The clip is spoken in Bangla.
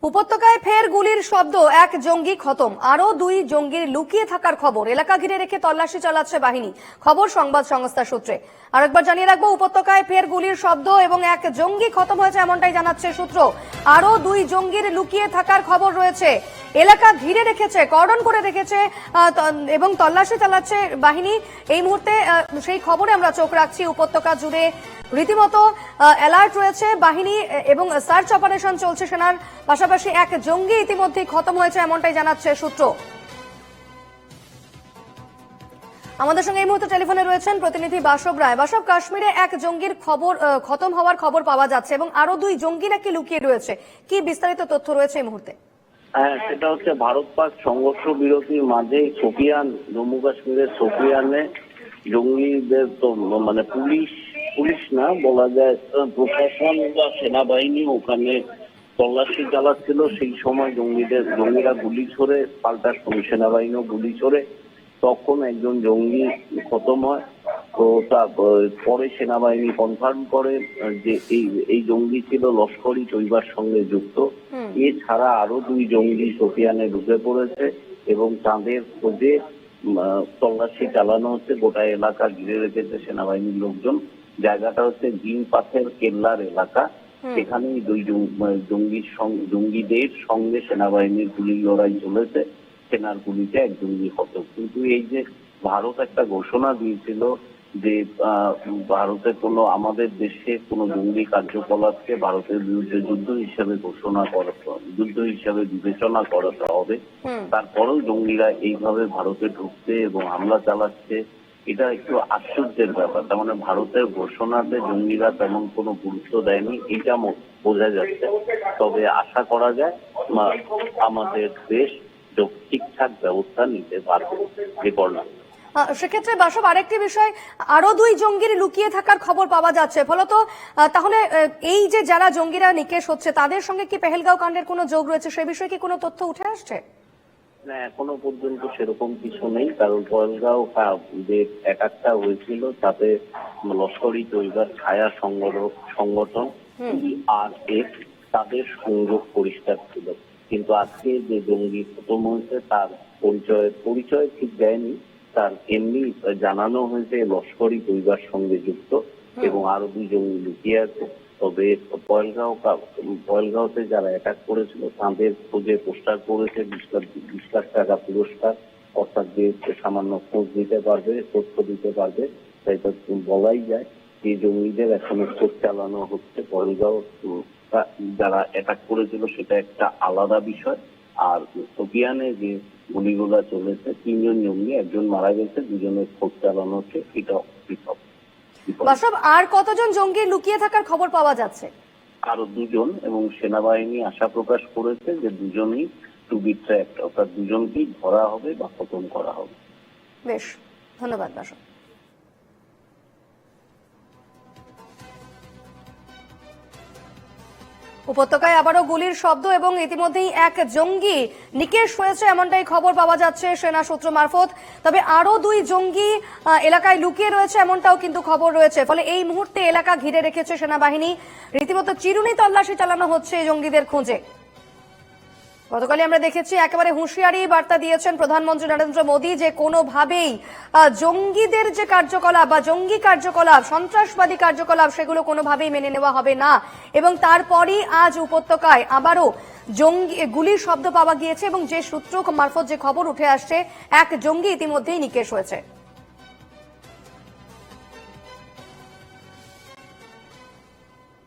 উপত্যকায় ফের গুলির শব্দ, এক জঙ্গি খতম, আরো দুই জঙ্গির লুকিয়ে থাকার খবর। এলাকা ঘিরে রেখে তল্লাশি চালাচ্ছে বাহিনী, খবর সংবাদ সংস্থা সূত্রে। আরেকবার জানিয়ে রাখবো, উপত্যকায় ফের গুলির শব্দ এবং এক জঙ্গি খতম হয়েছে এমনটাই জানাচ্ছে সূত্র। আরো দুই জঙ্গির লুকিয়ে থাকার খবর রয়েছে। এলাকা ঘিরে রেখেছে, কর্ডন করে রেখেছে এবং তল্লাশি চালাচ্ছে বাহিনী। এই মুহূর্তে সেই খবরে আমরা চোখ রাখছি। উপত্যকা জুড়ে রীতিমতো অ্যালার্ট রয়েছে বাহিনী এবং সার্চ অপারেশন চলছে সেনার। পাশাপাশি এক জঙ্গি ইতিমধ্যেই খতম হয়েছে এমনটাই জানাচ্ছে সূত্র। আমাদের সঙ্গে এই মুহূর্তে টেলিফোনে রয়েছেন প্রতিনিধি বাসব রায়। বাসব, কাশ্মীরে এক জঙ্গির খবর খতম হওয়ার খবর পাওয়া যাচ্ছে এবং আরো দুই জঙ্গি নাকি লুকিয়ে রয়েছে, কি বিস্তারিত তথ্য রয়েছে এই মুহূর্তে? হ্যাঁ, সেটা হচ্ছে ভারত পাক সংঘর্ষ বিরতির মাঝে শোপিয়ান, জম্মু কাশ্মীরের শোপিয়ানে জঙ্গিদের তো মানে পুলিশ না বলা যায়, প্রশাসন বা সেনাবাহিনী ওখানে তল্লাশি চালাচ্ছিল। সেই সময় জঙ্গিরা গুলি ছড়ে, পাল্টা সেনাবাহিনীও গুলি ছড়ে। তখন একজন জঙ্গি খতম হয়। তো পরে সেনাবাহিনী কনফার্ম করে যে এই জঙ্গি ছিল লস্করি তৈবার সঙ্গে যুক্ত। এছাড়া আরো দুই জঙ্গি শোপিয়ানে ঢুকে পড়েছে এবং তাদের খোঁজে তল্লাশি চালানো হচ্ছে। গোটা এলাকা ঘিরে রেখেছে সেনাবাহিনীর লোকজন। জায়গাটা হচ্ছে জিনপাথের কেল্লার এলাকা। সেখানেই দুই জঙ্গিদের সঙ্গে সেনাবাহিনীর গুলি লড়াই চলেছে। সেনার গুলিতে এক জঙ্গি হত। কিন্তু এই যে ভারত একটা ঘোষণা দিয়েছিল যে ভারতের আমাদের দেশে কোনো জঙ্গি কার্যকলাপকে ভারতের বিরুদ্ধে যুদ্ধ হিসেবে বিবেচনা করাতে হবে, তারপরেও জঙ্গিরা এইভাবে ভারতে ঢুকছে এবং হামলা চালাচ্ছে, এটা একটু আশ্চর্যের ব্যাপার। তার মানে ভারতের ঘোষণাতে জঙ্গিরা তেমন কোনো গুরুত্ব দেয়নি, এটা বোঝা যাচ্ছে। তবে আশা করা যায় আমাদের দেশ ঠিকঠাক ব্যবস্থা নিতে পারবে। সেক্ষেত্রে বাসব, আরেকটি বিষয়, আরো দুই জঙ্গির লুকিয়ে থাকার খবর পাওয়া যাচ্ছে। ফলত তাহলে এই যে যারা জঙ্গিরা নিকেশ হচ্ছে তাদের সঙ্গে কি পেহেলগাঁও কাণ্ডের কোনো যোগ রয়েছে, সে বিষয়ে কি কোনো তথ্য উঠে আসছে? না, এখনো পর্যন্ত সেরকম কিছু নেই। কারণ পেহেলগাঁও যে অ্যাটাকটা হয়েছিল তাতে লস্করি তৈবার ছায়া সংগঠন ERF তাদের সংযোগ পরিষ্কার ছিল। কিন্তু আজকে যে জঙ্গি খতম হয়েছে তার পরিচয় ঠিক দেয়নি, তার এমনি জানানো হয়েছে লস্করি তৈবার সঙ্গে যুক্ত এবং আরো দুই জঙ্গি লুকিয়ে আছে। তবে পহেলগাঁওতে যারা অ্যাটাক করেছিল তাদের খোঁজে পোস্টার করেছে 20 লাখ টাকা পুরস্কার, অর্থাৎ যে সামান্য খোঁজ দিতে পারবে, তথ্য দিতে পারবে। তাই তো বলাই যায় যে জঙ্গিদের এখনো খোঁজ চালানো হচ্ছে। পহেলগাঁও যারা অ্যাটাক করেছিল সেটা একটা আলাদা বিষয়, আর শোপিয়ানে যে গুলিগুলা চলেছে 3 জন জঙ্গি, একজন মারা গেছে, 2 জনের খোঁজ চালানো হচ্ছে, এটা পৃথক। আর কতজন জঙ্গি লুকিয়ে থাকার খবর পাওয়া যাচ্ছে? আরো 2 জন, এবং সেনাবাহিনী আশা প্রকাশ করেছে যে 2 জনই টু বি ট্র্যাকড, অর্থাৎ 2 জনকেই ধরা হবে বা খতম করা হবে। বেশ, ধন্যবাদ বাসব। উপত্যকায় আবারও গুলির শব্দ এবং ইতিমধ্যেই এক জঙ্গি নিকেশ হয়েছে এমনটাই খবর পাওয়া যাচ্ছে সেনা সূত্র মারফত। তবে আরো দুই জঙ্গি এলাকায় লুকিয়ে রয়েছে এমনটাও কিন্তু খবর রয়েছে। ফলে এই মুহূর্তে এলাকা ঘিরে রেখেছে সেনাবাহিনী, রীতিমতো চিরুনি তল্লাশি চালানো হচ্ছে জঙ্গিদের খোঁজে। গতকালই আমরা দেখেছি একেবারে হুঁশিয়ারি বার্তা দিয়েছেন প্রধানমন্ত্রী নরেন্দ্র মোদী যে কোনোভাবেই জঙ্গিদের যে কার্যকলাপ বা জঙ্গি কার্যকলাপ, সন্ত্রাসবাদী কার্যকলাপ, সেগুলো কোনোভাবেই মেনে নেওয়া হবে না। এবং তারপরই আজ উপত্যকায় আবারও গুলির শব্দ পাওয়া গিয়েছে এবং যে সূত্র মারফত যে খবর উঠে আসছে, এক জঙ্গি ইতিমধ্যেই নিকেশ হয়েছে।